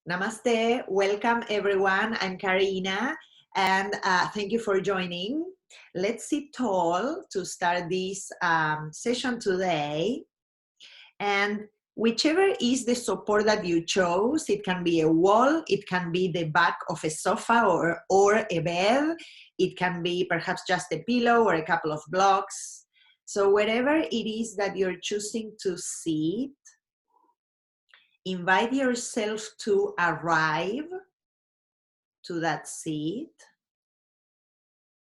Namaste, welcome everyone. I'm Karina and thank you for joining. Let's sit tall to start this session today. And whichever is the support that you chose, it can be a wall, it can be the back of a sofa or a bed, it can be perhaps just a pillow or a couple of blocks. So wherever it is that you're choosing to sit, invite yourself to arrive to that seat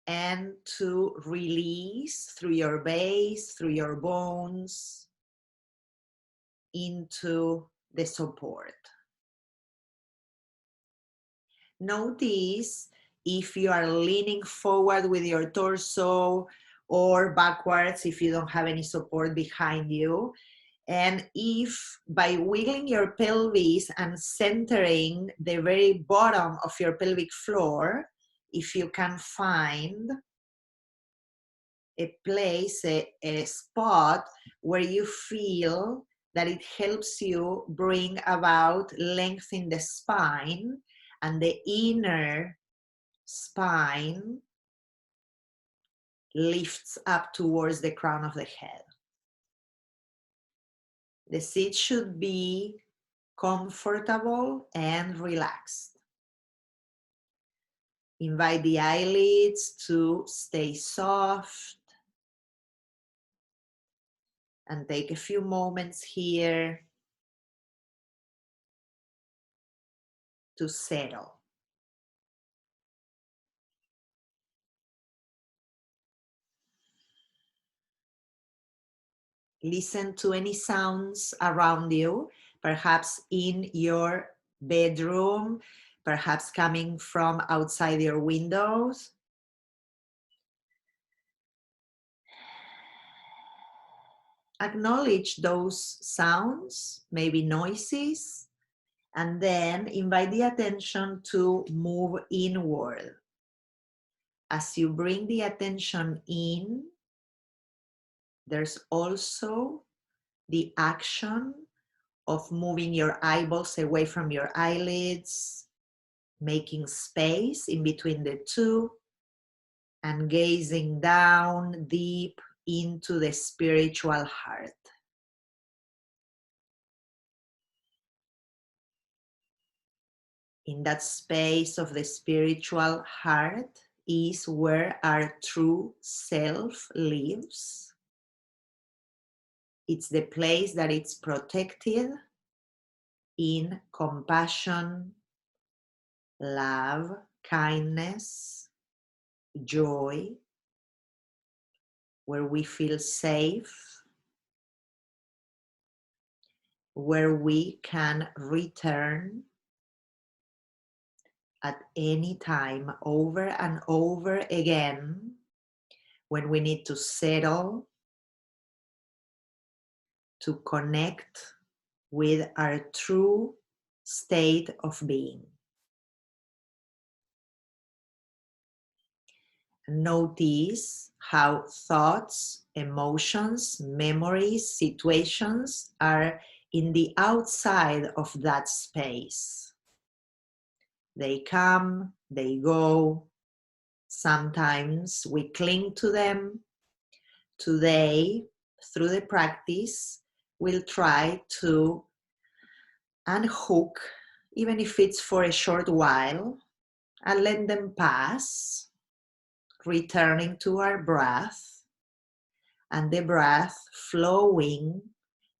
and to release through your base, through your bones, into the support. Notice if you are leaning forward with your torso or backwards if you don't have any support behind you. And if by wiggling your pelvis and centering the very bottom of your pelvic floor, if you can find a place, a spot where you feel that it helps you bring about length in the spine and the inner spine lifts up towards the crown of the head. The seat should be comfortable and relaxed. Invite the eyelids to stay soft and take a few moments here to settle. Listen to any sounds around you, perhaps in your bedroom, perhaps coming from outside your windows. Acknowledge those sounds, maybe noises, and then invite the attention to move inward. As you bring the attention in, there's also the action of moving your eyeballs away from your eyelids, making space in between the two, and gazing down deep into the spiritual heart. In that space of the spiritual heart is where our true self lives. It's the place that it's protected in compassion, love, kindness, joy, where we feel safe, where we can return at any time over and over again when we need to settle, to connect with our true state of being. Notice how thoughts, emotions, memories, situations are in the outside of that space. They come, they go. Sometimes we cling to them. Today, through the practice, we'll try to unhook, even if it's for a short while, and let them pass, returning to our breath, and the breath flowing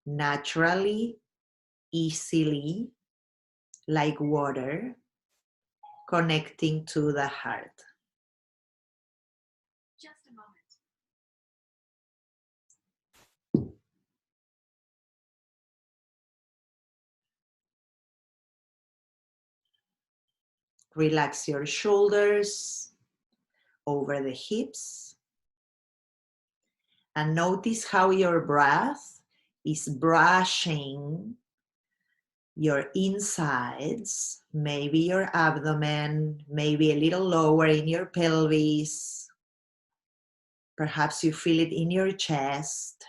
naturally, easily, like water, connecting to the heart. Just a moment. Relax your shoulders over the hips and notice how your breath is brushing your insides, maybe your abdomen, maybe a little lower in your pelvis. Perhaps you feel it in your chest.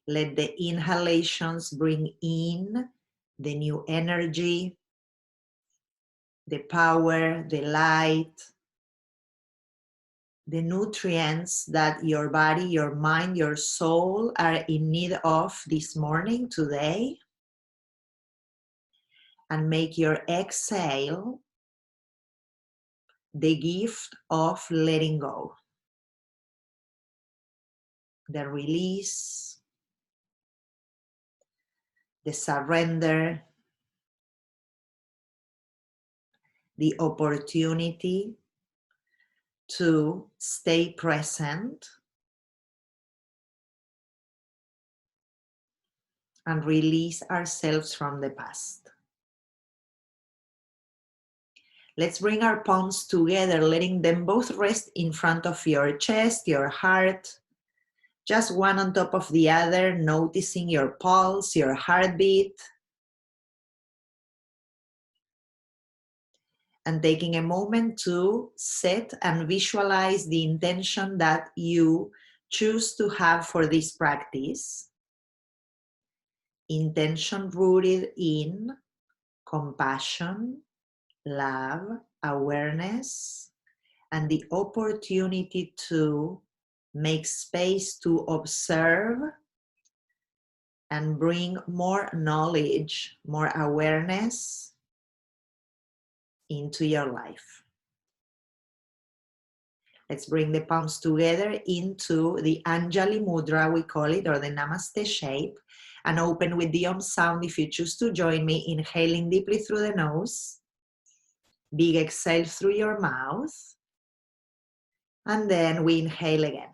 Let the inhalations bring in the new energy, the power, the light, the nutrients that your body, your mind, your soul are in need of this morning, today. And make your exhale the gift of letting go, the release, the surrender, the opportunity to stay present and release ourselves from the past. Let's bring our palms together, letting them both rest in front of your chest, your heart, just one on top of the other, noticing your pulse, your heartbeat, and taking a moment to set and visualize the intention that you choose to have for this practice. Intention rooted in compassion, love, awareness, and the opportunity to make space to observe and bring more knowledge, more awareness into your life. Let's bring the palms together into the Anjali Mudra, we call it, or the Namaste shape, and open with the Om sound if you choose to join me, inhaling deeply through the nose, big exhale through your mouth, and then we inhale again.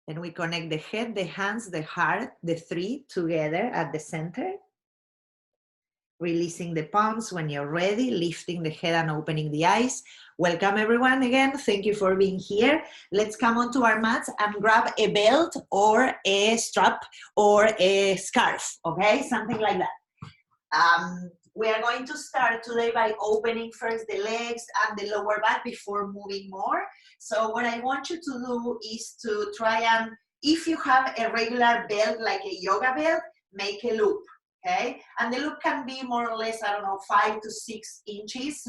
Then we connect the head, the hands, the heart, the three together at the center. Releasing the palms when you're ready, lifting the head and opening the eyes. Welcome everyone again. Thank you for being here. Let's come onto our mats and grab a belt or a strap or a scarf, okay? Something like that. We are going to start today by opening first the legs and the lower back before moving more. So what I want you to do is to try and, if you have a regular belt like a yoga belt, make a loop. Okay, and the loop can be more or less, I don't know, 5 to 6 inches,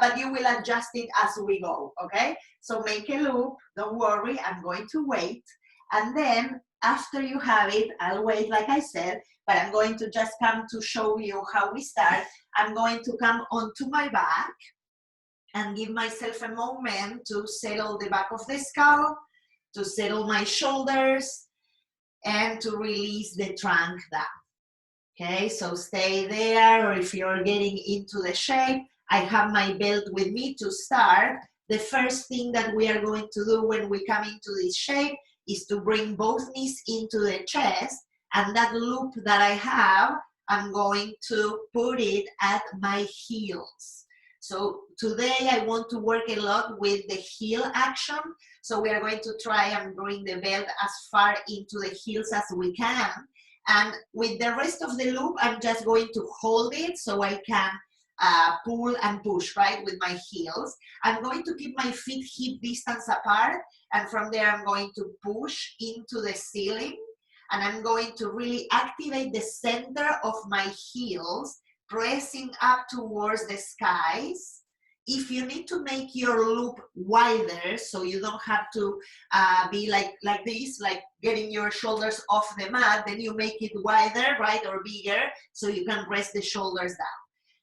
but you will adjust it as we go, okay? So make a loop, don't worry, I'm going to wait. And then after you have it, I'll wait like I said, but I'm going to just come to show you how we start. I'm going to come onto my back and give myself a moment to settle the back of the skull, to settle my shoulders, and to release the trunk down. Okay, so stay there, or if you're getting into the shape, I have my belt with me to start. The first thing that we are going to do when we come into this shape is to bring both knees into the chest, and that loop that I have, I'm going to put it at my heels. So today I want to work a lot with the heel action. So we are going to try and bring the belt as far into the heels as we can. And with the rest of the loop, I'm just going to hold it so I can pull and push, right, with my heels. I'm going to keep my feet hip distance apart, and from there I'm going to push into the ceiling, and I'm going to really activate the center of my heels, pressing up towards the skies. If you need to make your loop wider, so you don't have to be like this, like getting your shoulders off the mat, then you make it wider, right, or bigger, so you can rest the shoulders down.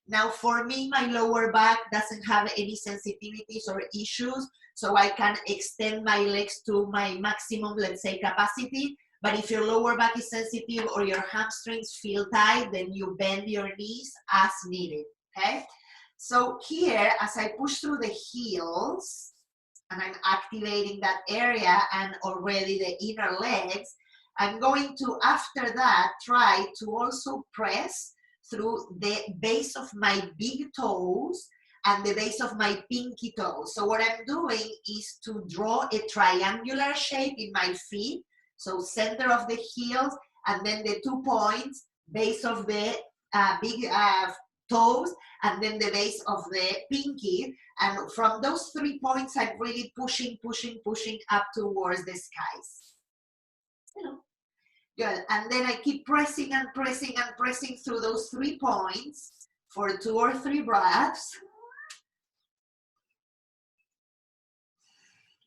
Now, for me, my lower back doesn't have any sensitivities or issues, so I can extend my legs to my maximum, let's say, capacity. But if your lower back is sensitive or your hamstrings feel tight, then you bend your knees as needed, okay? So here, as I push through the heels, and I'm activating that area and already the inner legs, I'm going to, after that, try to also press through the base of my big toes and the base of my pinky toe. So what I'm doing is to draw a triangular shape in my feet. So center of the heels, and then the 2 points, base of the big toes, and then the base of the pinky. And from those 3 points, I'm really pushing up towards the skies. You know. Good. And then I keep pressing and pressing and pressing through those 3 points for 2 or 3 breaths.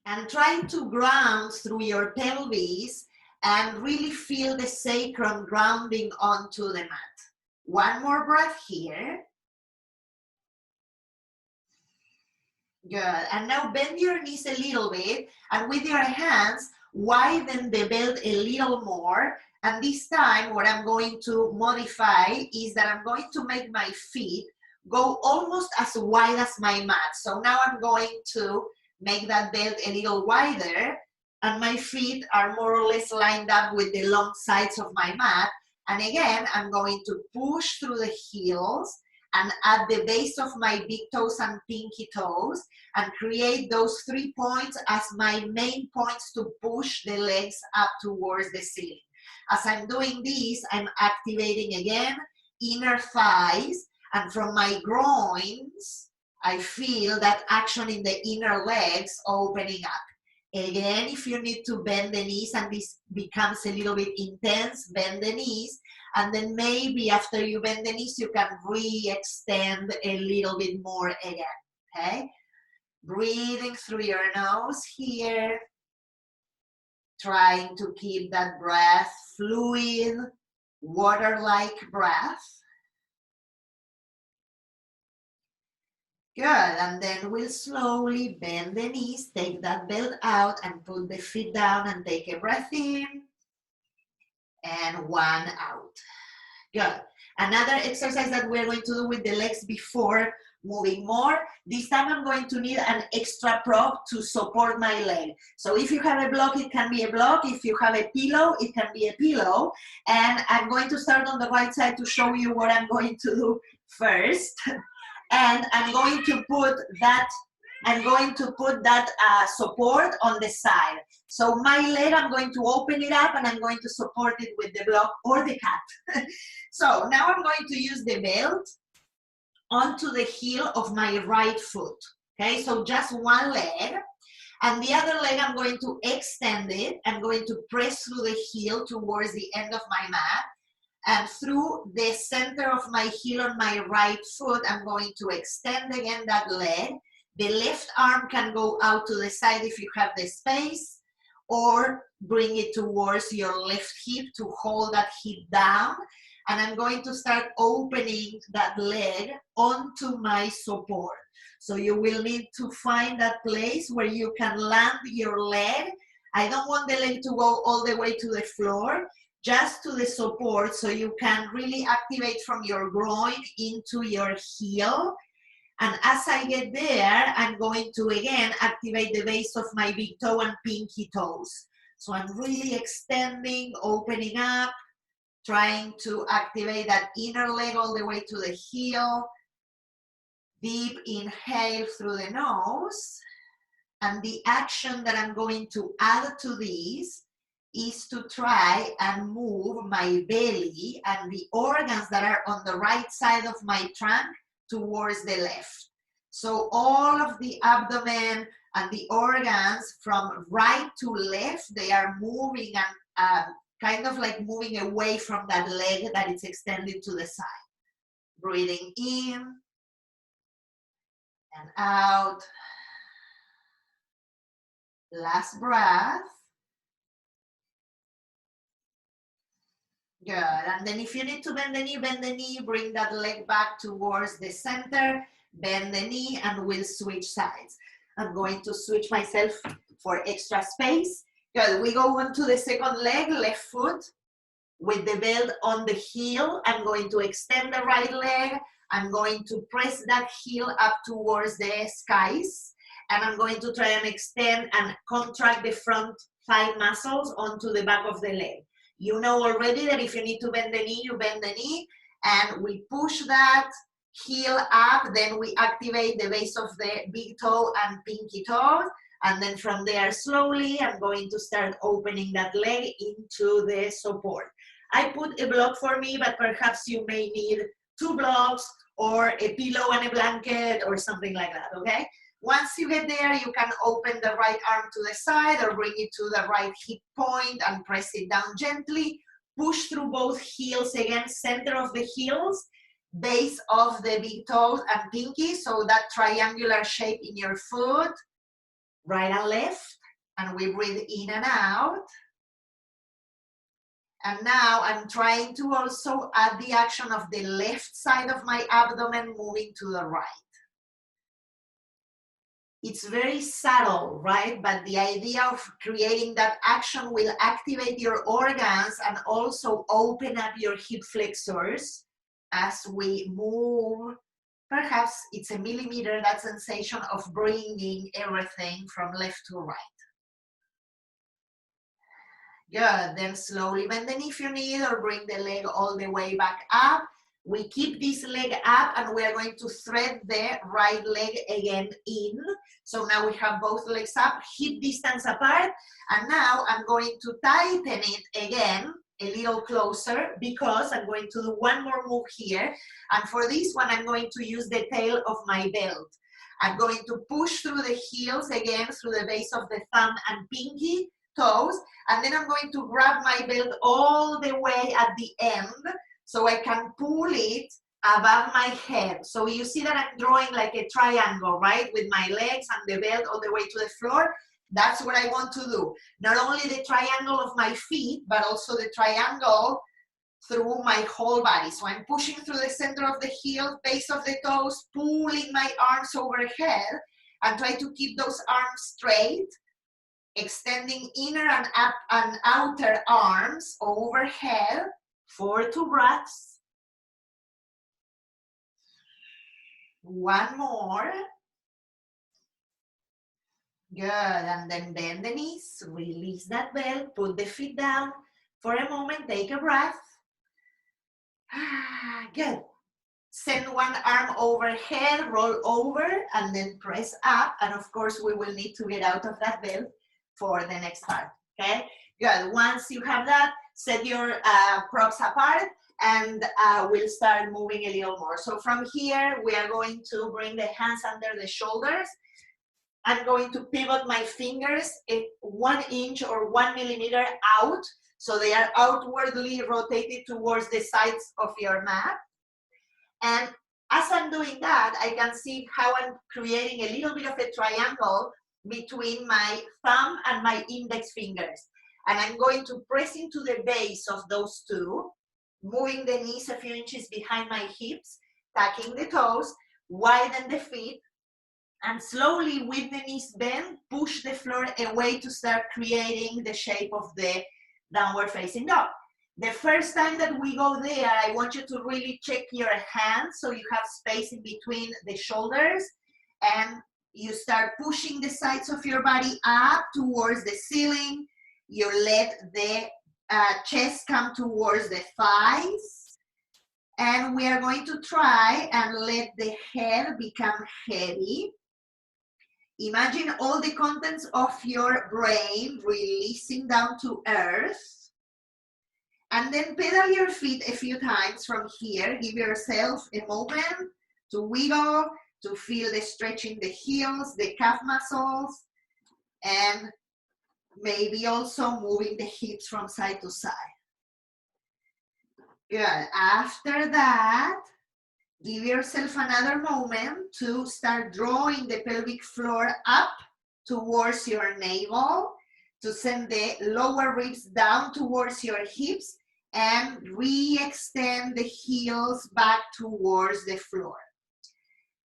And try to ground through your pelvis and really feel the sacrum grounding onto the mat. 1 more breath here. Good. And now bend your knees a little bit, and with your hands, widen the belt a little more. And this time, what I'm going to modify is that I'm going to make my feet go almost as wide as my mat. So now I'm going to make that belt a little wider, and my feet are more or less lined up with the long sides of my mat. And again, I'm going to push through the heels and at the base of my big toes and pinky toes, and create those 3 points as my main points to push the legs up towards the ceiling. As I'm doing this, I'm activating again inner thighs, and from my groins, I feel that action in the inner legs opening up. Again, if you need to bend the knees and this becomes a little bit intense, bend the knees. And then maybe after you bend the knees, you can re-extend a little bit more again, okay? Breathing through your nose here. Trying to keep that breath fluid, water-like breath. Good, and then we'll slowly bend the knees, take that belt out and put the feet down and take a breath in. And 1 out. Good. Another exercise that we're going to do with the legs before moving more. This time I'm going to need an extra prop to support my leg. So if you have a block, it can be a block. If you have a pillow, it can be a pillow. And I'm going to start on the right side to show you what I'm going to do first. And I'm going to put that support on the side. So my leg, I'm going to open it up and I'm going to support it with the block or the cat. So now I'm going to use the belt onto the heel of my right foot. Okay, so just one leg. And the other leg, I'm going to extend it. I'm going to press through the heel towards the end of my mat. And through the center of my heel on my right foot, I'm going to extend again that leg. The left arm can go out to the side if you have the space, or bring it towards your left hip to hold that hip down. And I'm going to start opening that leg onto my support. So you will need to find that place where you can land your leg. I don't want the leg to go all the way to the floor, just to the support, so you can really activate from your groin into your heel. And as I get there, I'm going to again activate the base of my big toe and pinky toes. So I'm really extending, opening up, trying to activate that inner leg all the way to the heel. Deep inhale through the nose. And the action that I'm going to add to this is to try and move my belly and the organs that are on the right side of my trunk towards the left. So all of the abdomen and the organs from right to left, they are moving and kind of like moving away from that leg that is extended to the side. Breathing in and out. Last breath. Good. And then if you need to bend the knee, bring that leg back towards the center, bend the knee, and we'll switch sides. I'm going to switch myself for extra space. Good. We go on to the second leg, left foot, with the belt on the heel. I'm going to extend the right leg. I'm going to press that heel up towards the skies. And I'm going to try and extend and contract the front thigh muscles onto the back of the leg. You know already that if you need to bend the knee, you bend the knee, and we push that heel up, then we activate the base of the big toe and pinky toes. And then from there, slowly, I'm going to start opening that leg into the support. I put a block for me, but perhaps you may need 2 blocks or a pillow and a blanket or something like that, okay? Once you get there, you can open the right arm to the side or bring it to the right hip point and press it down gently. Push through both heels again, center of the heels, base of the big toes and pinky, so that triangular shape in your foot. Right and left, and we breathe in and out. And now I'm trying to also add the action of the left side of my abdomen moving to the right. It's very subtle, right? But the idea of creating that action will activate your organs and also open up your hip flexors as we move. Perhaps it's a millimeter, that sensation of bringing everything from left to right. Good, then slowly bend the knee if you need, or bring the leg all the way back up. We keep this leg up and we are going to thread the right leg again in. So now we have both legs up, hip distance apart. And now I'm going to tighten it again a little closer because I'm going to do one more move here. And for this one, I'm going to use the tail of my belt. I'm going to push through the heels again, through the base of the thumb and pinky toes. And then I'm going to grab my belt all the way at the end so I can pull it above my head. So you see that I'm drawing like a triangle, right? With my legs and the belt all the way to the floor. That's what I want to do. Not only the triangle of my feet, but also the triangle through my whole body. So I'm pushing through the center of the heel, base of the toes, pulling my arms overhead, and try to keep those arms straight, extending inner and up and outer arms overhead for 2 breaths. One more. Good, and then bend the knees, release that belt, put the feet down for a moment, take a breath. Good. Send one arm overhead, roll over, and then press up. And of course, we will need to get out of that belt for the next part, okay? Good, once you have that, set your props apart and we'll start moving a little more. So from here, we are going to bring the hands under the shoulders. I'm going to pivot my fingers 1 inch or 1 millimeter out, so they are outwardly rotated towards the sides of your mat. And as I'm doing that, I can see how I'm creating a little bit of a triangle between my thumb and my index fingers. And I'm going to press into the base of those two, moving the knees a few inches behind my hips, tucking the toes, widen the feet, and slowly with the knees bent, push the floor away to start creating the shape of the downward facing dog. The first time that we go there, I want you to really check your hands so you have space in between the shoulders, and you start pushing the sides of your body up towards the ceiling. You let the chest come towards the thighs, and we are going to try and let the head become heavy. Imagine all the contents of your brain releasing down to earth. And then pedal your feet a few times from here. Give yourself a moment to wiggle, to feel the stretch in the heels, the calf muscles, and maybe also moving the hips from side to side. Good. After that, give yourself another moment to start drawing the pelvic floor up towards your navel, to send the lower ribs down towards your hips, and re-extend the heels back towards the floor.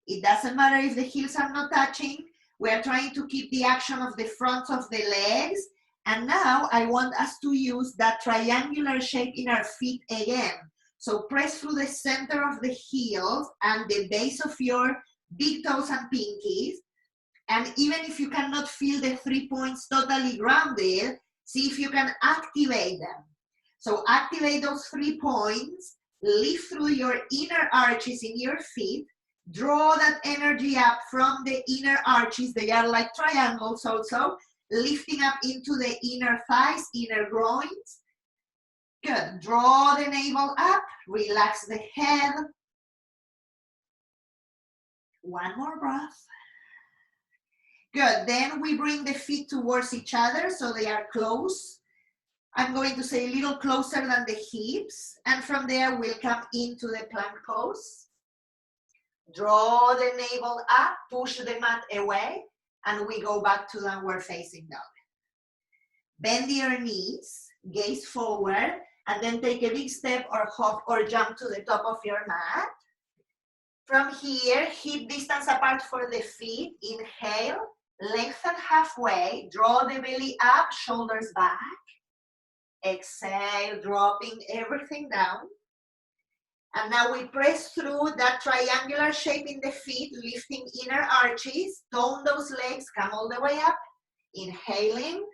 It doesn't matter if the heels are not touching. We are trying to keep the action of the front of the legs. And now I want us to use that triangular shape in our feet again. So press through the center of the heels and the base of your big toes and pinkies. And even if you cannot feel the 3 points totally grounded, see if you can activate them. So activate those 3 points Lift through your inner arches in your feet. Draw that energy up from the inner arches. They are like triangles also. Lifting up into the inner thighs, inner groins. Good. Draw the navel up. Relax the head. One more breath. Good. Then we bring the feet towards each other so they are close. I'm going to say a little closer than the hips. And from there, we'll come into the plank pose. Draw the navel up, push the mat away, and we go back to downward facing dog. Bend your knees, gaze forward, and then take a big step or hop or jump to the top of your mat. From here, hip distance apart for the feet. Inhale, lengthen halfway, draw the belly up, shoulders back. Exhale, dropping everything down. And now we press through that triangular shape in the feet, lifting inner arches. Tone those legs, come all the way up. Inhaling.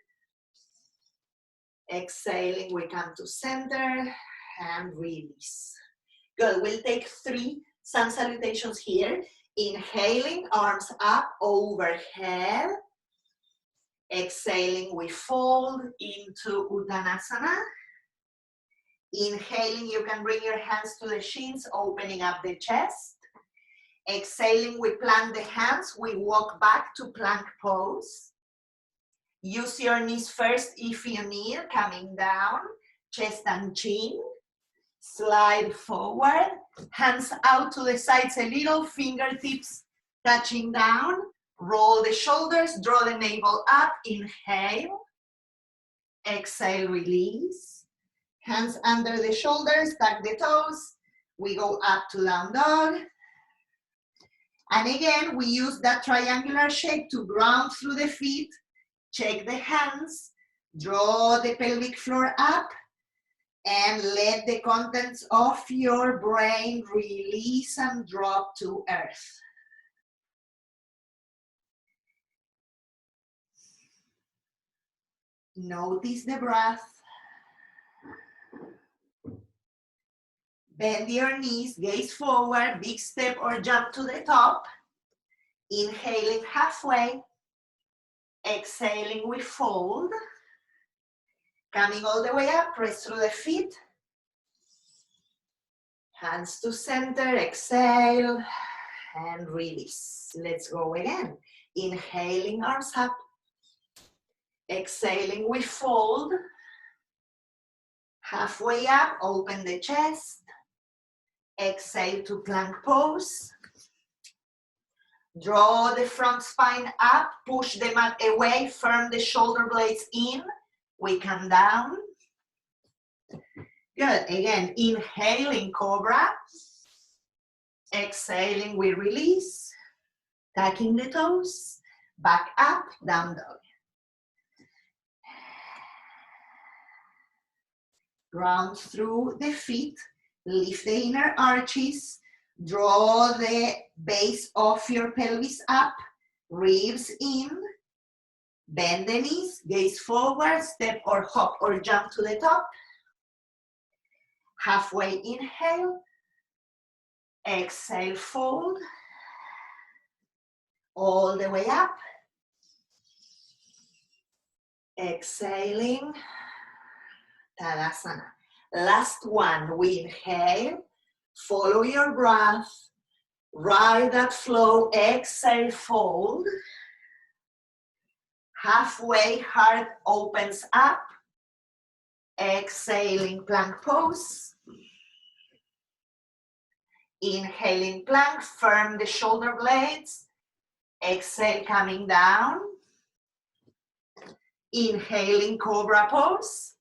Exhaling, we come to center and release. Good, we'll take 3 sun salutations here. Inhaling, arms up, overhead. Exhaling, we fold into Uttanasana. Inhaling, you can bring your hands to the shins, opening up the chest. Exhaling, we plant the hands, we walk back to plank pose. Use your knees first if you need, coming down, chest and chin. Slide forward, hands out to the sides a little, fingertips touching down. Roll the shoulders, draw the navel up, inhale. Exhale, release. Hands under the shoulders, tuck the toes. We go up to down dog. And again, we use that triangular shape to ground through the feet. Check the hands, draw the pelvic floor up, and let the contents of your brain release and drop to earth. Notice the breath. Bend your knees, gaze forward, big step or jump to the top. Inhaling halfway. Exhaling, we fold. Coming all the way up, press through the feet. Hands to center, exhale, and release. Let's go again. Inhaling, arms up. Exhaling, we fold. Halfway up, open the chest. Exhale to plank pose. Draw the front spine up, push the mat away, firm the shoulder blades in. We come down. Good, again, inhaling cobra. Exhaling, we release. Tucking the toes, back up, down dog. Ground through the feet, lift the inner arches. Draw the base of your pelvis up, ribs in, bend the knees, gaze forward, step or hop or jump to the top. Halfway inhale, exhale, fold, all the way up. Exhaling, Tadasana. Last one, we inhale. Follow your breath, ride that flow, exhale, fold. Halfway, heart opens up. Exhaling, plank pose. Inhaling plank, firm the shoulder blades. Exhale, coming down. Inhaling, cobra pose.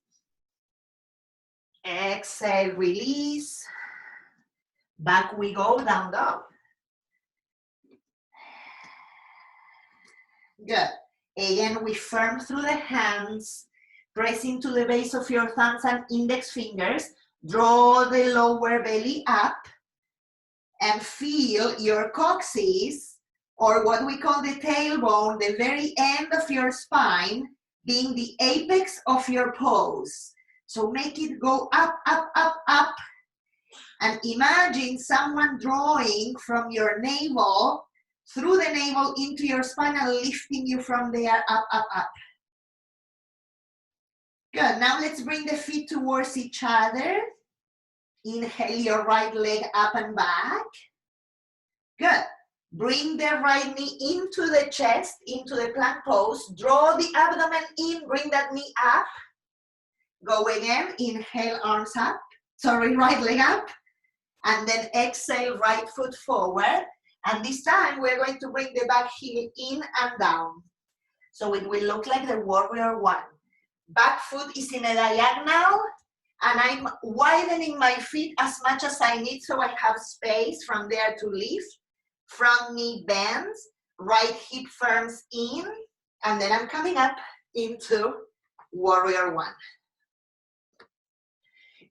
Exhale, release. Back we go, down dog. Good. Again, we firm through the hands, press into the base of your thumbs and index fingers, draw the lower belly up, and feel your coccyx, or what we call the tailbone, the very end of your spine, being the apex of your pose. So make it go up, up, up, up. And imagine someone drawing from your navel, through the navel into your spine and lifting you from there up, up, up. Good, now let's bring the feet towards each other. Inhale your right leg up and back. Good. Bring the right knee into the chest, into the plank pose. Draw the abdomen in, bring that knee up. Go again, inhale, arms up. Sorry, right leg up. And then exhale, right foot forward. And this time we're going to bring the back heel in and down. So it will look like the warrior one. Back foot is in a diagonal, and I'm widening my feet as much as I need so I have space from there to lift. Front knee bends, right hip firms in, and then I'm coming up into warrior one.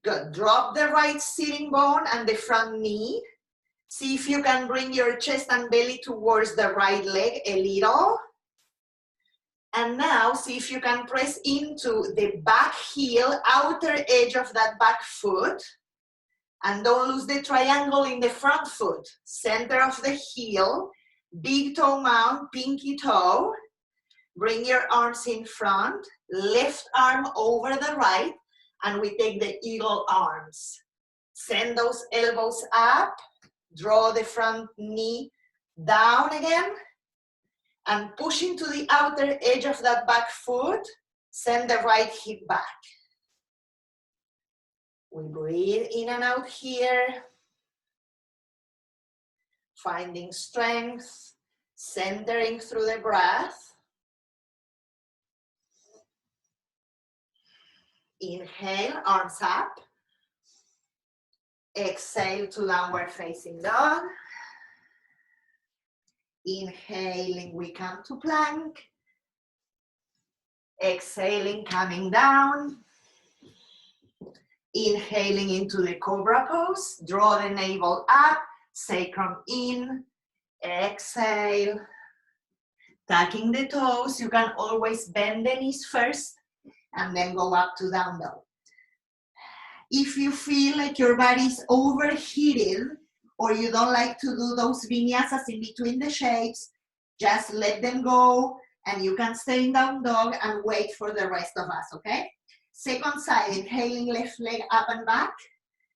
Good, drop the right sitting bone and the front knee. See if you can bring your chest and belly towards the right leg a little. And now see if you can press into the back heel, outer edge of that back foot. And don't lose the triangle in the front foot. Center of the heel, big toe mount, pinky toe. Bring your arms in front, left arm over the right, and we take the eagle arms. Send those elbows up, draw the front knee down again, and push into the outer edge of that back foot, send the right hip back. We breathe in and out here, finding strength, centering through the breath. Inhale, arms up. Exhale to downward facing dog. Inhaling, we come to plank. Exhaling, coming down. Inhaling into the cobra pose. Draw the navel up, sacrum in. Exhale. Tucking the toes. You can always bend the knees first and then go up to down dog. If you feel like your body is overheated or you don't like to do those vinyasas in between the shapes, just let them go and you can stay in down dog and wait for the rest of us, okay? Second side, inhaling left leg up and back.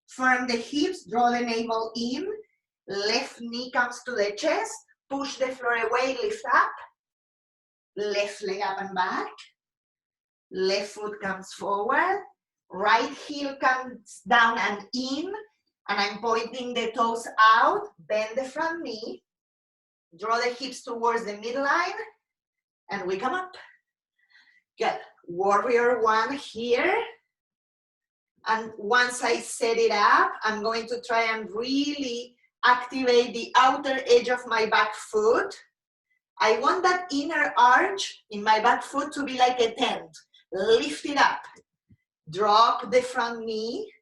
Firm the hips, draw the navel in. Left knee comes to the chest. Push the floor away, lift up. Left leg up and back. Left foot comes forward. Right heel comes down and in. And I'm pointing the toes out. Bend the front knee. Draw the hips towards the midline. And we come up. Good. Warrior one here. And once I set it up, I'm going to try and really activate the outer edge of my back foot. I want that inner arch in my back foot to be like a tent. Lift it up. Drop the front knee.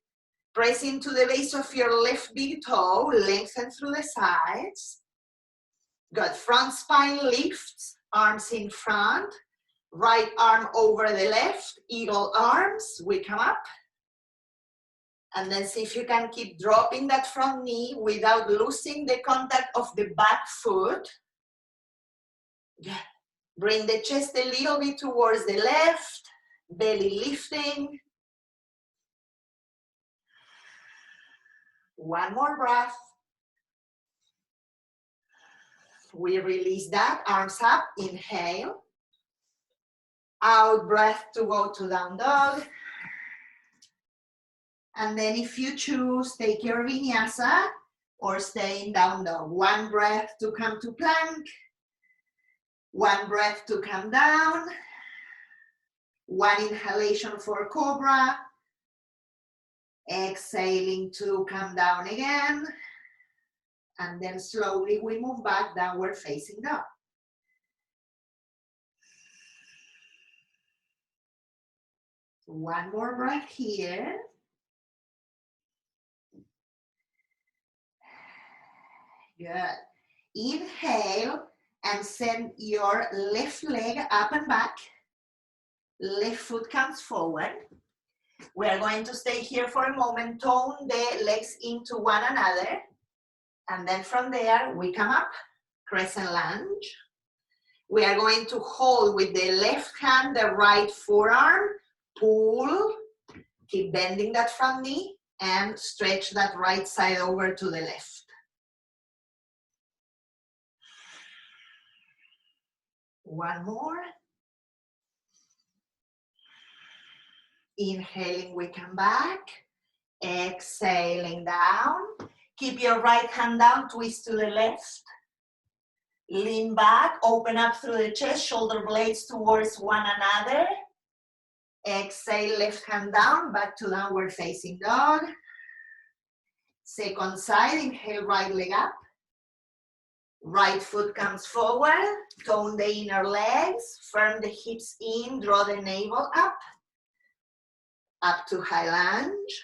Press into the base of your left big toe. Lengthen through the sides. Good. Front spine lifts. Arms in front. Right arm over the left. Eagle arms. We come up. And then see if you can keep dropping that front knee without losing the contact of the back foot. Good. Bring the chest a little bit towards the left. Belly lifting. One more breath. We release that. Arms up. Inhale. Out breath to go to down dog. And then if you choose, take your vinyasa or stay in down dog. One breath to come to plank. One breath to come down. One inhalation for cobra. Exhaling to come down again. And then slowly we move back, downward facing dog. One more breath here. Good. Inhale and send your left leg up and back. Left foot comes forward. We are going to stay here for a moment, tone the legs into one another, and then from there we come up, crescent lunge. We are going to hold with the left hand the right forearm, pull, keep bending that front knee, and stretch that right side over to the left. One more. Inhaling, we come back. Exhaling down. Keep your right hand down, twist to the left. Lean back, open up through the chest, shoulder blades towards one another. Exhale, left hand down, back to downward facing dog. Second side, inhale, right leg up. Right foot comes forward, tone the inner legs, firm the hips in, draw the navel up to high lunge.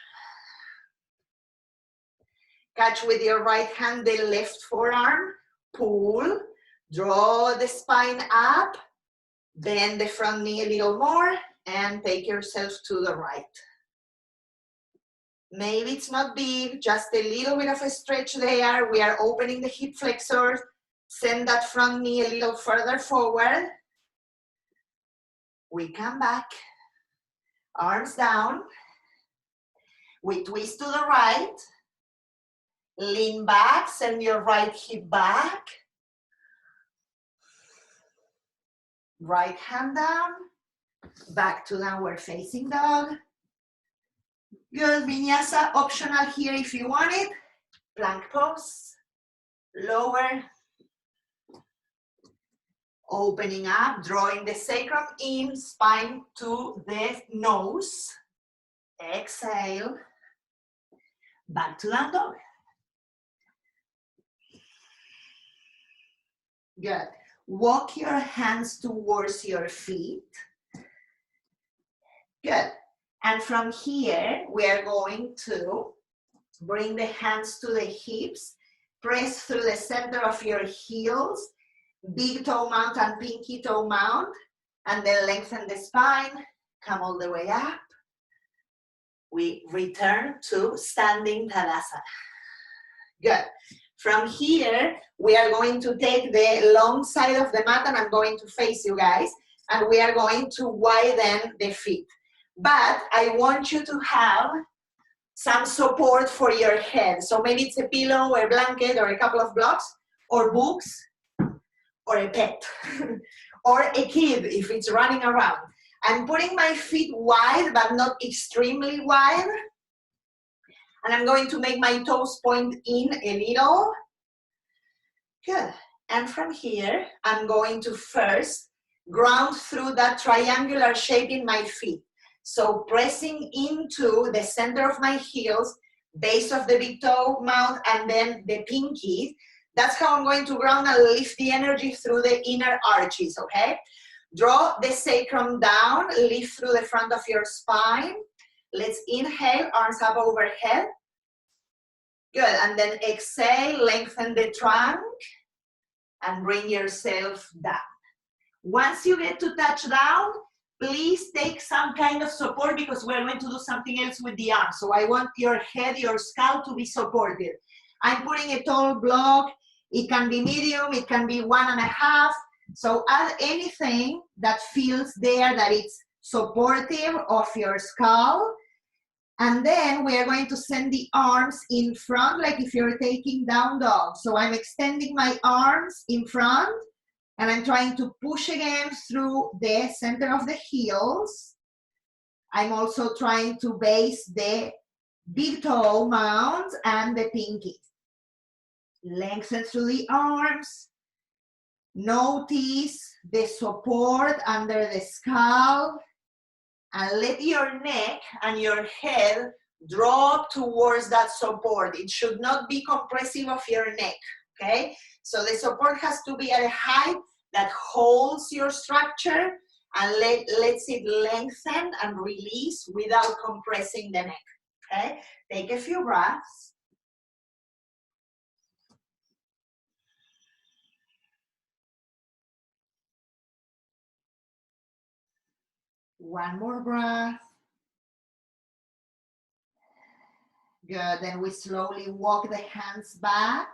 Catch with your right hand the left forearm, pull, draw the spine up, bend the front knee a little more, and take yourself to the right. Maybe it's not big, just a little bit of a stretch there. We are opening the hip flexors. Send that front knee a little further forward. We come back, arms down. We twist to the right. Lean back, send your right hip back. Right hand down, back to downward facing dog. Good, vinyasa, optional here if you want it. Plank pose, lower. Opening up, drawing the sacrum in, spine to the nose. Exhale. Back to down dog. Good. Walk your hands towards your feet. Good. And from here, we are going to bring the hands to the hips. Press through the center of your heels. Big toe mount and pinky toe mount. And then lengthen the spine. Come all the way up. We return to standing Tadasana. Good. From here, we are going to take the long side of the mat, and I'm going to face you guys, and we are going to widen the feet. But I want you to have some support for your head. So maybe it's a pillow or a blanket or a couple of blocks or books or a pet or a kid if it's running around. I'm putting my feet wide, but not extremely wide. And I'm going to make my toes point in a little. Good. And from here, I'm going to first ground through that triangular shape in my feet. So pressing into the center of my heels, base of the big toe mount, and then the pinky. That's how I'm going to ground and lift the energy through the inner arches, okay? Draw the sacrum down, lift through the front of your spine. Let's inhale, arms up overhead. Good, and then exhale, lengthen the trunk and bring yourself down. Once you get to touch down, please take some kind of support because we're going to do something else with the arms. So I want your head, your skull to be supported. I'm putting a tall block. It can be medium, it can be 1.5. So add anything that feels there that it's supportive of your skull. And then we are going to send the arms in front, like if you're taking down dog. So I'm extending my arms in front, and I'm trying to push again through the center of the heels. I'm also trying to base the big toe mount and the pinky. Lengthen through the arms. Notice the support under the skull. And let your neck and your head drop towards that support. It should not be compressive of your neck, okay? So the support has to be at a height that holds your structure and lets it lengthen and release without compressing the neck, okay? Take a few breaths. One more breath. Good, then we slowly walk the hands back.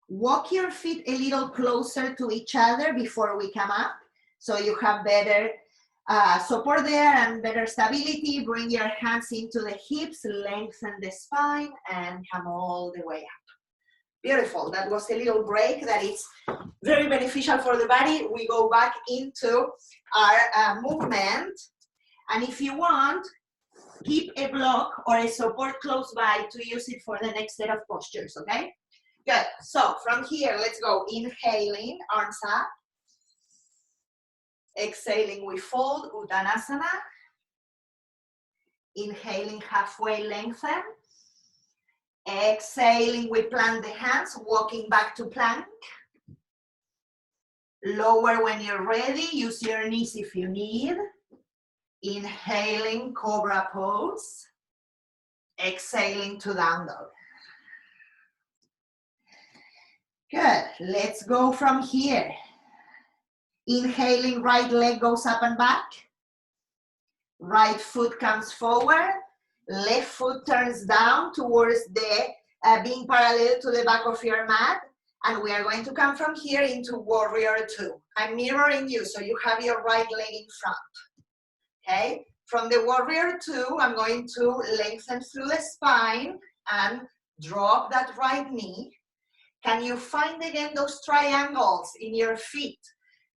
Walk your feet a little closer to each other before we come up, so you have better support there and better stability. Bring your hands into the hips, lengthen the spine, and come all the way up. Beautiful. That was a little break that is very beneficial for the body. We go back into our movement. And if you want, keep a block or a support close by to use it for the next set of postures, okay? Good. So from here, let's go. Inhaling, arms up. Exhaling, we fold, Uttanasana. Inhaling, halfway lengthen. Exhaling, we plant the hands, walking back to plank. Lower when you're ready, use your knees if you need. Inhaling, cobra pose. Exhaling to down dog. Good, let's go from here. Inhaling, right leg goes up and back. Right foot comes forward. Left foot turns down towards the, being parallel to the back of your mat. And we are going to come from here into warrior two. I'm mirroring you, so you have your right leg in front. Okay? From the warrior two, I'm going to lengthen through the spine and drop that right knee. Can you find again those triangles in your feet?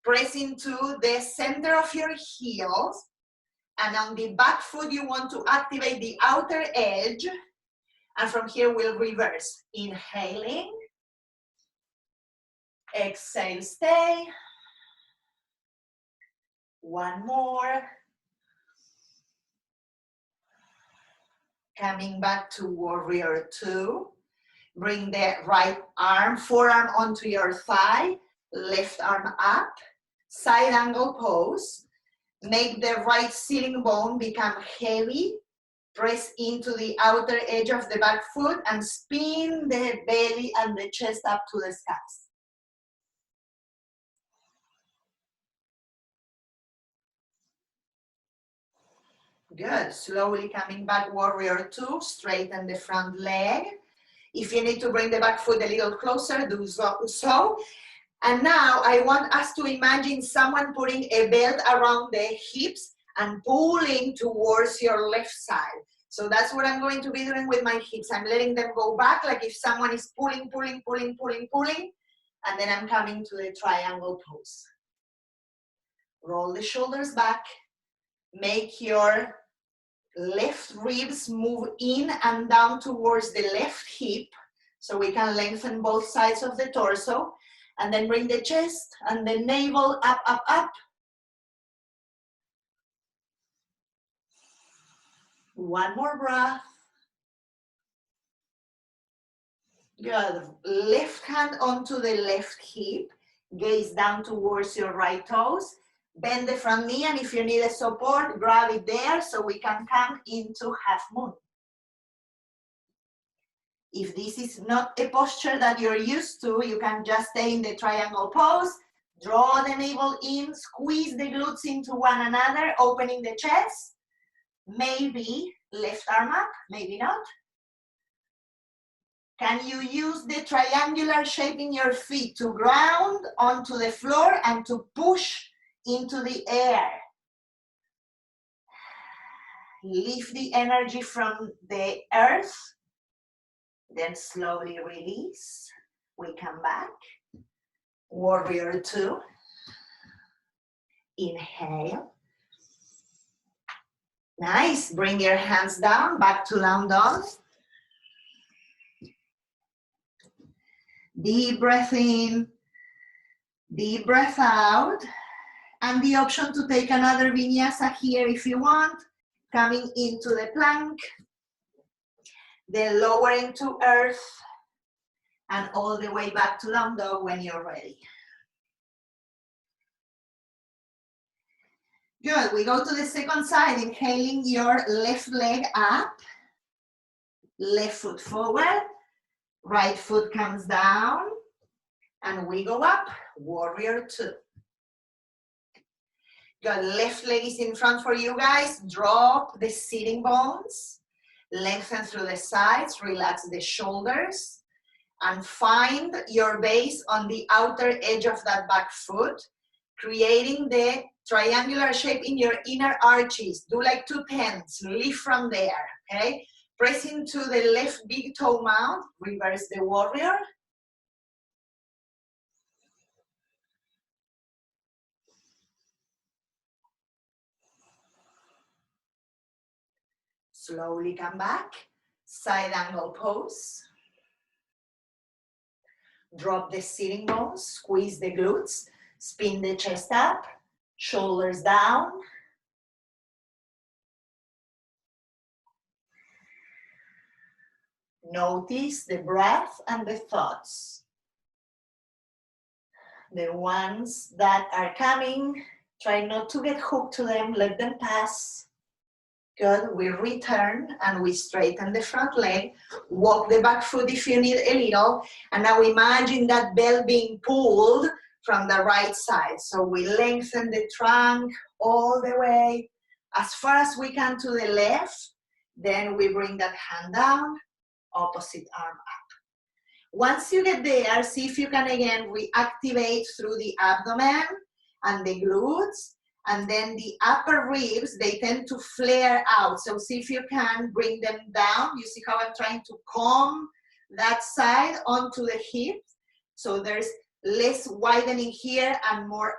Press into the center of your heels. And on the back foot, you want to activate the outer edge. And from here, we'll reverse. Inhaling. Exhale, stay. One more. Coming back to warrior two. Bring the right arm, forearm onto your thigh. Left arm up. Side angle pose. Make the right sitting bone become heavy. Press into the outer edge of the back foot and spin the belly and the chest up to the skies. Good. Slowly coming back, warrior two. Straighten the front leg. If you need to bring the back foot a little closer, do so. And now I want us to imagine someone putting a belt around the hips and pulling towards your left side. So that's what I'm going to be doing with my hips. I'm letting them go back like if someone is pulling, pulling, pulling, pulling, pulling. And then I'm coming to the triangle pose. Roll the shoulders back. Make your left ribs move in and down towards the left hip so we can lengthen both sides of the torso. And then bring the chest and the navel up, up, up. One more breath. Good. Left hand onto the left hip. Gaze down towards your right toes. Bend the front knee, and if you need a support, grab it there so we can come into half moon. If this is not a posture that you're used to, you can just stay in the triangle pose, draw the navel in, squeeze the glutes into one another, opening the chest. Maybe left arm up, maybe not. Can you use the triangular shape in your feet to ground onto the floor and to push into the air? Lift the energy from the earth. Then slowly release. We come back. Warrior two. Inhale. Nice. Bring your hands down, back to down dog. Deep breath in. Deep breath out. And the option to take another vinyasa here if you want. Coming into the plank. Then lowering to earth and all the way back to down dog when you're ready. Good, we go to the second side, inhaling your left leg up, left foot forward, right foot comes down, and we go up, warrior two. Good, left leg is in front for you guys, drop the sitting bones. Lengthen through the sides, relax the shoulders, and find your base on the outer edge of that back foot, creating the triangular shape in your inner arches. Do like 2 tens, lift from there, okay? Press into the left big toe mount, reverse the warrior. Slowly come back, side angle pose. Drop the sitting bones, squeeze the glutes, spin the chest up, shoulders down. Notice the breath and the thoughts. The ones that are coming, try not to get hooked to them, let them pass. Good, we return and we straighten the front leg, walk the back foot if you need a little, and now imagine that bell being pulled from the right side. So we lengthen the trunk all the way as far as we can to the left, then we bring that hand down, opposite arm up. Once you get there, see if you can again reactivate through the abdomen and the glutes. And then the upper ribs, they tend to flare out. So see if you can bring them down. You see how I'm trying to comb that side onto the hips. So there's less widening here and more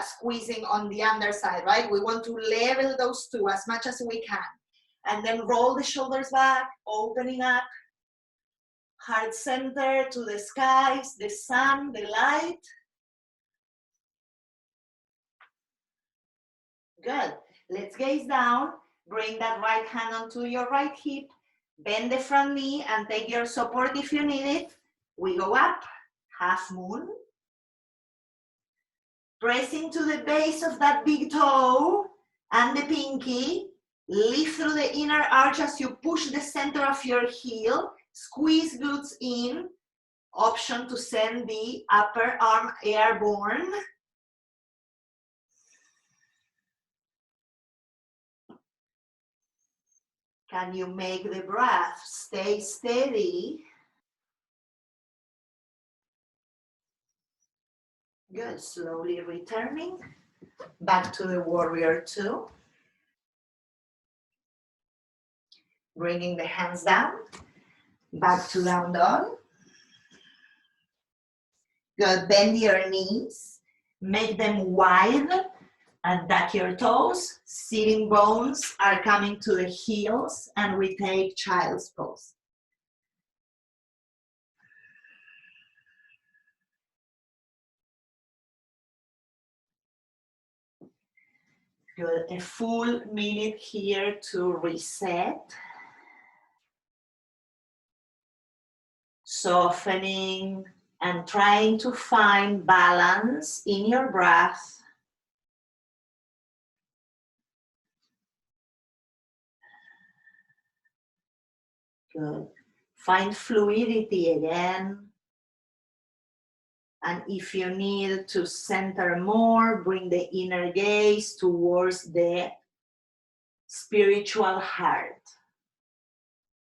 squeezing on the underside, right? We want to level those two as much as we can. And then roll the shoulders back, opening up. Heart center to the skies, the sun, the light. Good. Let's gaze down. Bring that right hand onto your right hip. Bend the front knee and take your support if you need it. We go up, half moon. Press into the base of that big toe and the pinky. Lift through the inner arch as you push the center of your heel. Squeeze glutes in. Option to send the upper arm airborne. Can you make the breath stay steady? Good, slowly returning back to the warrior two. Bringing the hands down, back to down dog. Good, bend your knees, make them wide and tuck your toes. Sitting bones are coming to the heels and we take child's pose. Good, a full minute here to reset. Softening and trying to find balance in your breath. Good. Find fluidity again. And if you need to center more, bring the inner gaze towards the spiritual heart.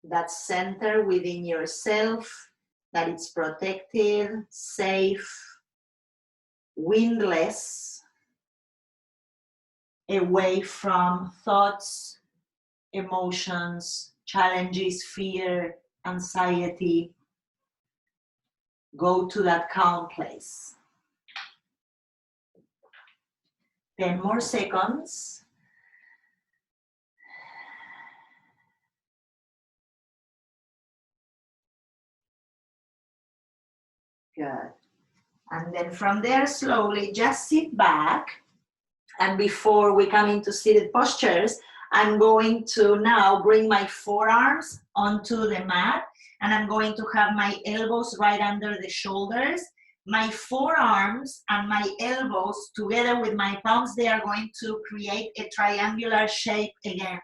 That center within yourself, that it's protected, safe, windless, away from thoughts, emotions, challenges, fear, anxiety. Go to that calm place. 10 more seconds. Good. And then from there, slowly just sit back. And before we come into seated postures, I'm going to now bring my forearms onto the mat. And I'm going to have my elbows right under the shoulders. My forearms and my elbows together with my palms, they are going to create a triangular shape again.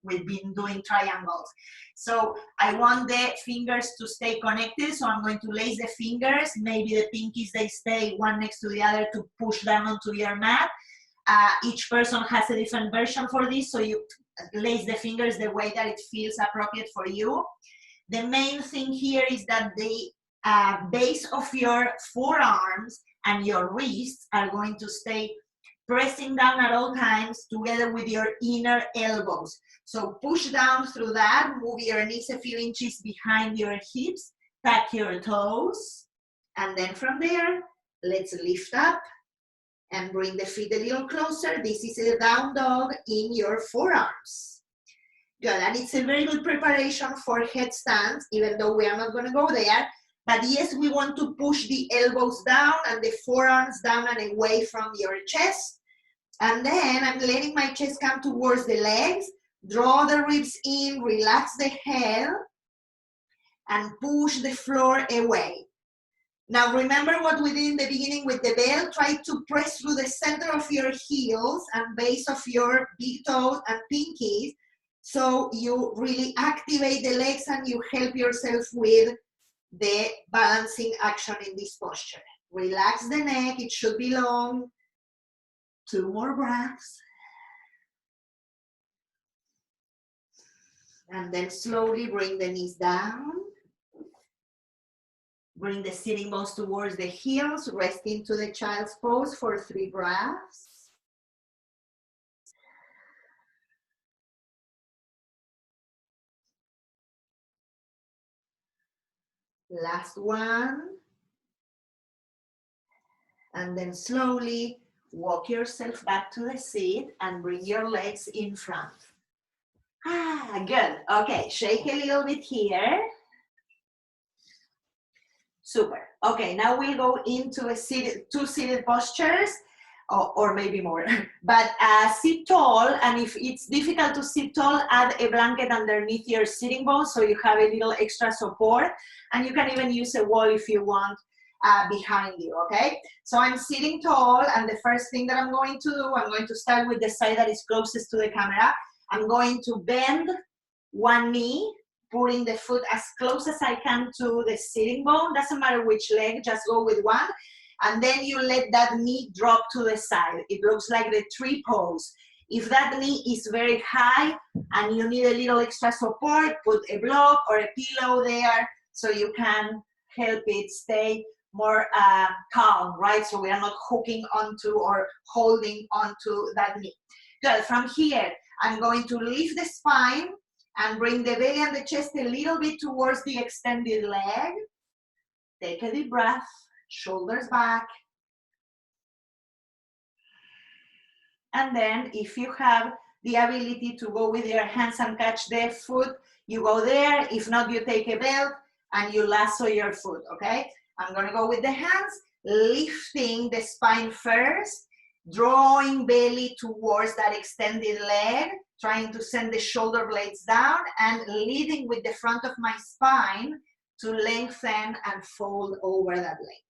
We've been doing triangles. So I want the fingers to stay connected. So I'm going to lace the fingers. Maybe the pinkies, they stay one next to the other to push down onto your mat. Each person has a different version for this. So you place the fingers the way that it feels appropriate for you. The main thing here is that the base of your forearms and your wrists are going to stay pressing down at all times together with your inner elbows. So push down through that, move your knees a few inches behind your hips, tuck your toes, and then from there, let's lift up and bring the feet a little closer. This is a down dog in your forearms. Good, and it's a very good preparation for headstands, even though we are not gonna go there. But yes, we want to push the elbows down and the forearms down and away from your chest. And then I'm letting my chest come towards the legs, draw the ribs in, relax the head, and push the floor away. Now remember what we did in the beginning with the bell. Try to press through the center of your heels and base of your big toes and pinkies, so you really activate the legs and you help yourself with the balancing action in this posture. Relax the neck, it should be long. 2 more breaths. And then slowly bring the knees down. Bring the sitting bones towards the heels, rest into the child's pose for 3 breaths. Last one. And then slowly walk yourself back to the seat and bring your legs in front. Good. Okay, shake a little bit here. Super. Okay, now we'll go into a seated, 2 seated postures, or maybe more. But sit tall, and if it's difficult to sit tall, add a blanket underneath your sitting bones so you have a little extra support. And you can even use a wall if you want behind you, okay? So I'm sitting tall, and the first thing that I'm going to do, I'm going to start with the side that is closest to the camera. I'm going to bend one knee, putting the foot as close as I can to the sitting bone. Doesn't matter which leg, just go with one. And then you let that knee drop to the side. It looks like the tree pose. If that knee is very high and you need a little extra support, put a block or a pillow there so you can help it stay more calm, right? So we are not hooking onto or holding onto that knee. Good, from here, I'm going to lift the spine and bring the belly and the chest a little bit towards the extended leg. Take a deep breath, shoulders back. And then if you have the ability to go with your hands and catch the foot, you go there. If not, you take a belt and you lasso your foot, okay? I'm gonna go with the hands, lifting the spine first, drawing belly towards that extended leg, trying to send the shoulder blades down, and leading with the front of my spine to lengthen and fold over that leg.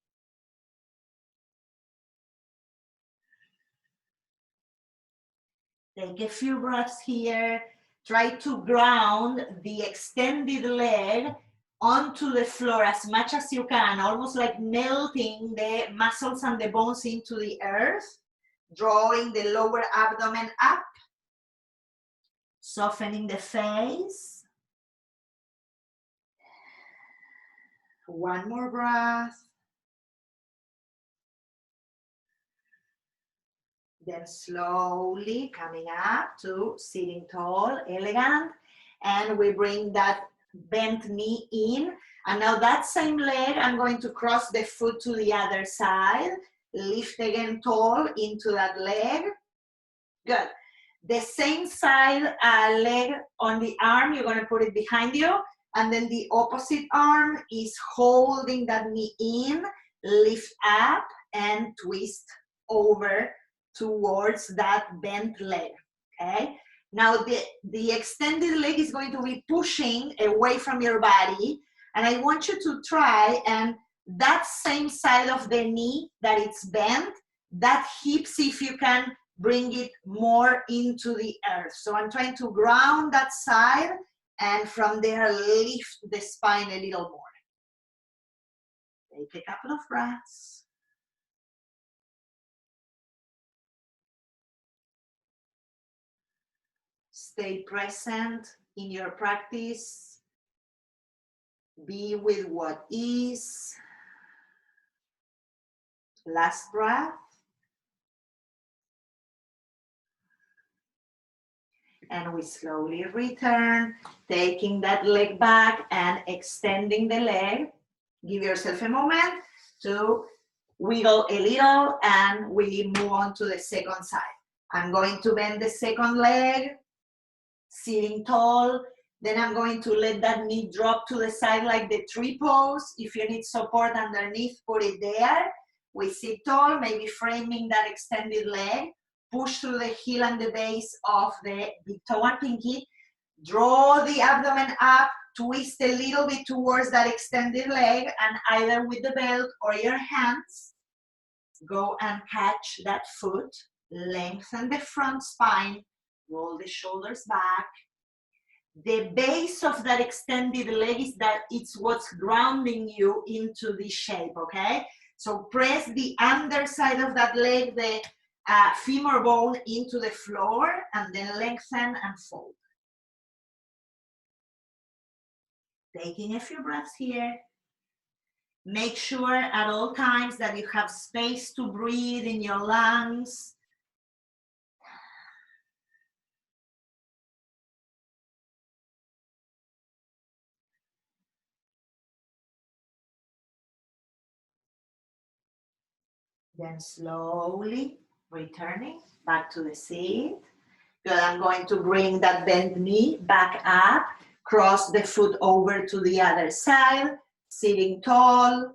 Take a few breaths here. Try to ground the extended leg onto the floor as much as you can, almost like melting the muscles and the bones into the earth, drawing the lower abdomen up, softening the face. One more breath. Then slowly coming up to sitting tall, elegant. And we bring that bent knee in. And now that same leg, I'm going to cross the foot to the other side. Lift again tall into that leg. Good. The same side leg on the arm, you're going to put it behind you. And then the opposite arm is holding that knee in, lift up, and twist over towards that bent leg, okay? Now the extended leg is going to be pushing away from your body, and I want you to try, and that same side of the knee that it's bent, that hip, see if you can bring it more into the earth. So I'm trying to ground that side, and from there lift the spine a little more. Take a couple of breaths. Stay present in your practice. Be with what is. Last breath. And we slowly return, taking that leg back and extending the leg. Give yourself a moment to wiggle a little and we move on to the second side. I'm going to bend the second leg, sitting tall. Then I'm going to let that knee drop to the side like the tree pose. If you need support underneath, put it there. We sit tall, maybe framing that extended leg. Push through the heel and the base of the big toe and pinky. Draw the abdomen up, twist a little bit towards that extended leg, and either with the belt or your hands, go and catch that foot. Lengthen the front spine, roll the shoulders back. The base of that extended leg is that it's what's grounding you into this shape, okay? So press the underside of that leg, the femur bone into the floor, and then lengthen and fold. Taking a few breaths here. Make sure at all times that you have space to breathe in your lungs. Then slowly returning back to the seat. Good, I'm going to bring that bent knee back up, cross the foot over to the other side, sitting tall.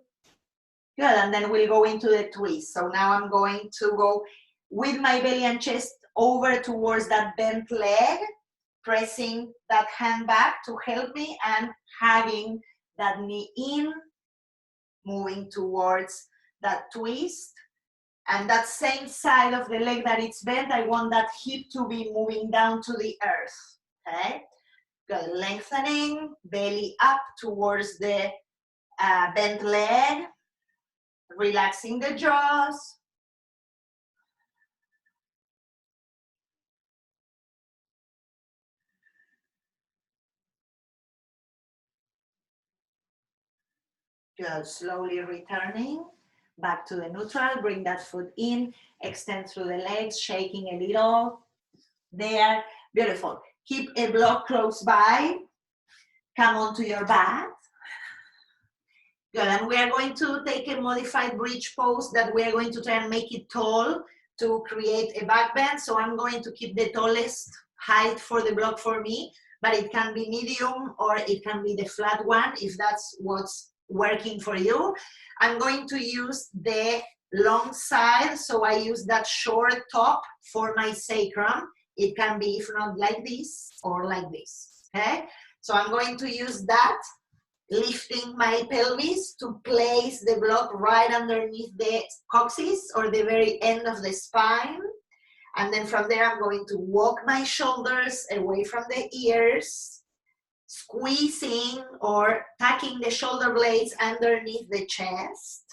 Good, and then we'll go into the twist. So now I'm going to go with my belly and chest over towards that bent leg, pressing that hand back to help me and hugging that knee in, moving towards that twist. And that same side of the leg that it's bent, I want that hip to be moving down to the earth, okay? Good, lengthening, belly up towards the bent leg, relaxing the jaws. Good, slowly returning back to the neutral, bring that foot in, extend through the legs, shaking a little. There, beautiful. Keep a block close by. Come onto your back. Good, and we are going to take a modified bridge pose that we are going to try and make it tall to create a back bend. So I'm going to keep the tallest height for the block for me, but it can be medium or it can be the flat one if that's what's working for you. I'm going to use the long side, so I use that short top for my sacrum. It can be, if not like this, or like this, okay? So I'm going to use that, lifting my pelvis to place the block right underneath the coccyx or the very end of the spine. And then from there, I'm going to walk my shoulders away from the ears, squeezing or tucking the shoulder blades underneath the chest.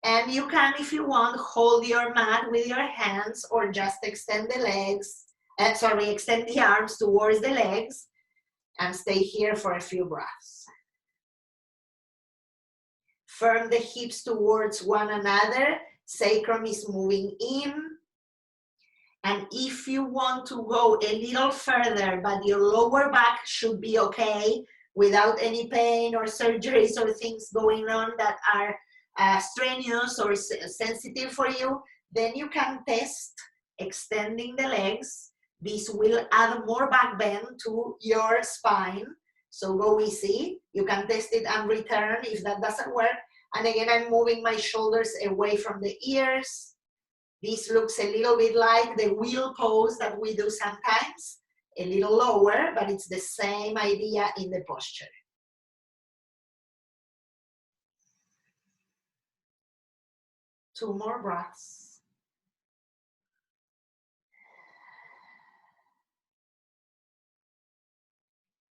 And you can, if you want, hold your mat with your hands or just extend the legs, extend the arms towards the legs and stay here for a few breaths. Firm the hips towards one another, sacrum is moving in. And if you want to go a little further, but your lower back should be okay without any pain or surgeries or things going on that are strenuous or sensitive for you, then you can test extending the legs. This will add more back bend to your spine. So go easy. You can test it and return if that doesn't work. And again, I'm moving my shoulders away from the ears. This looks a little bit like the wheel pose that we do sometimes, a little lower, but it's the same idea in the posture. Two more breaths.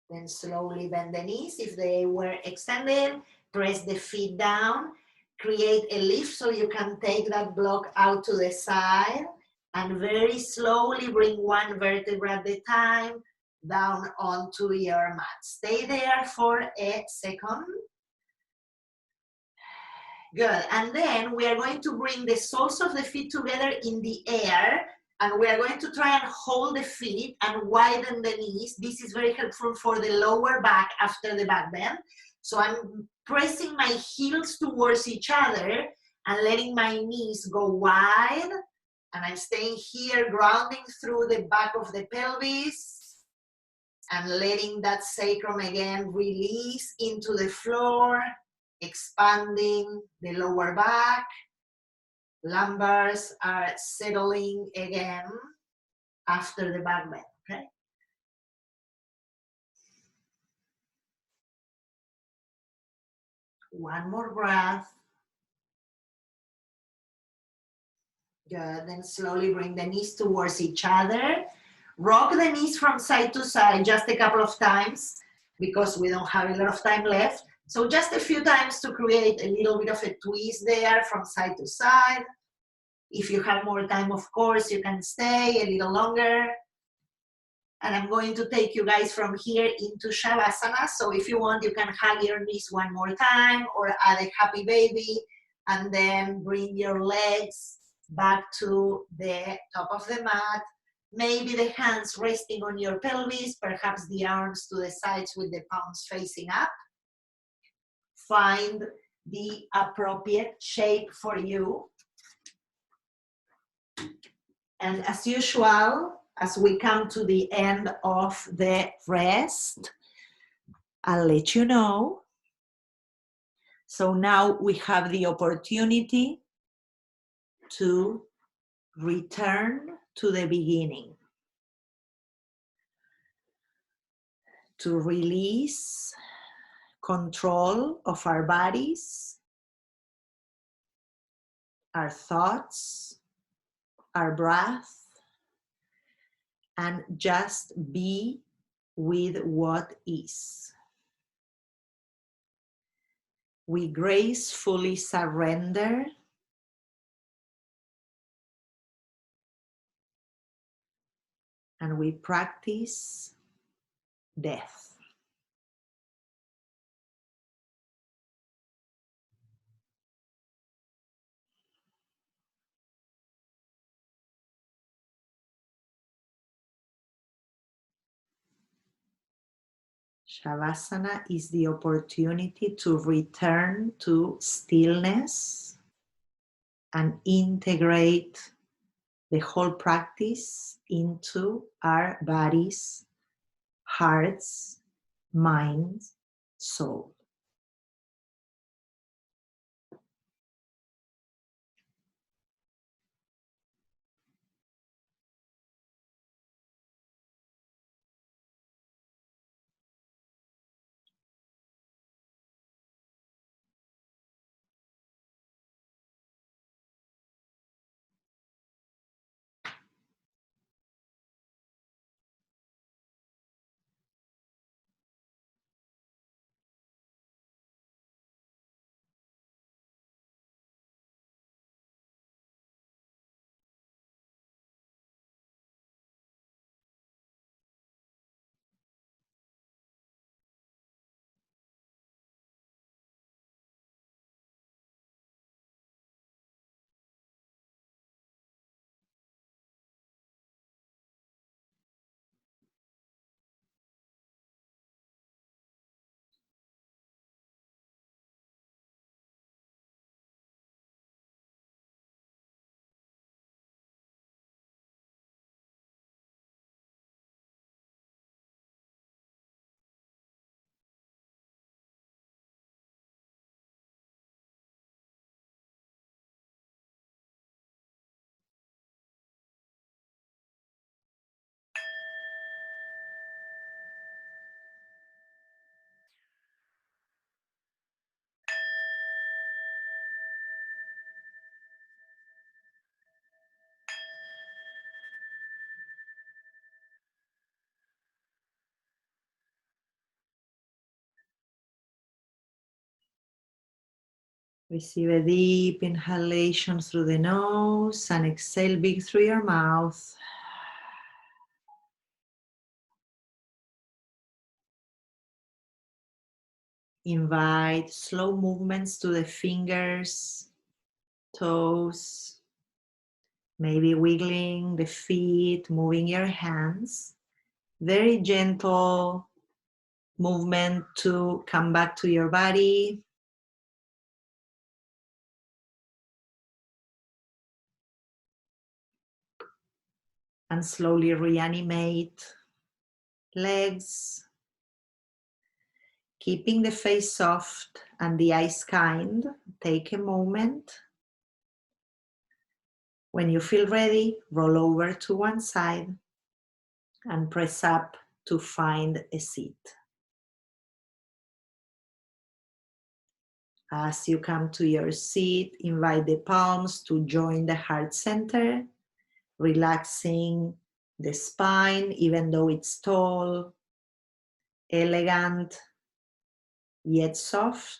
Then slowly bend the knees if they were extended. Press the feet down. Create a lift so you can take that block out to the side. And very slowly bring one vertebra at a time down onto your mat. Stay there for a second. Good. And then we are going to bring the soles of the feet together in the air, and we are going to try and hold the feet and widen the knees. This is very helpful for the lower back after the back bend. So I'm pressing my heels towards each other and letting my knees go wide. And I'm staying here, grounding through the back of the pelvis and letting that sacrum again release into the floor, expanding the lower back. Lumbars are settling again after the back bend, okay? One more breath. Good, then slowly bring the knees towards each other. Rock the knees from side to side just a couple of times because we don't have a lot of time left. So just a few times to create a little bit of a twist there from side to side. If you have more time, of course, you can stay a little longer. And I'm going to take you guys from here into Shavasana. So if you want, you can hug your knees one more time or add a happy baby and then bring your legs back to the top of the mat. Maybe the hands resting on your pelvis, perhaps the arms to the sides with the palms facing up. Find the appropriate shape for you. And as usual, as we come to the end of the rest, I'll let you know. So now we have the opportunity to return to the beginning, to release control of our bodies, our thoughts, our breath, and just be with what is. We gracefully surrender and we practice death. Shavasana is the opportunity to return to stillness and integrate the whole practice into our bodies, hearts, minds, soul. Receive a deep inhalation through the nose and exhale big through your mouth. Invite slow movements to the fingers, toes, maybe wiggling the feet, moving your hands. Very gentle movement to come back to your body. And slowly reanimate legs, keeping the face soft and the eyes kind. Take a moment. When you feel ready, roll over to one side and press up to find a seat. As you come to your seat, invite the palms to join the heart center, relaxing the spine, even though it's tall, elegant, yet soft.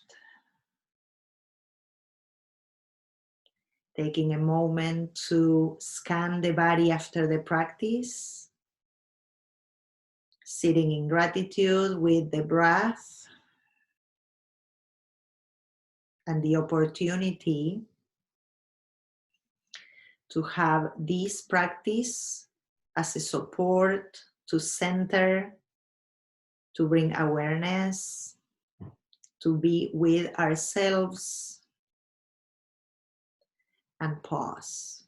Taking a moment to scan the body after the practice, sitting in gratitude with the breath and the opportunity to have this practice as a support to center, to bring awareness, to be with ourselves and pause.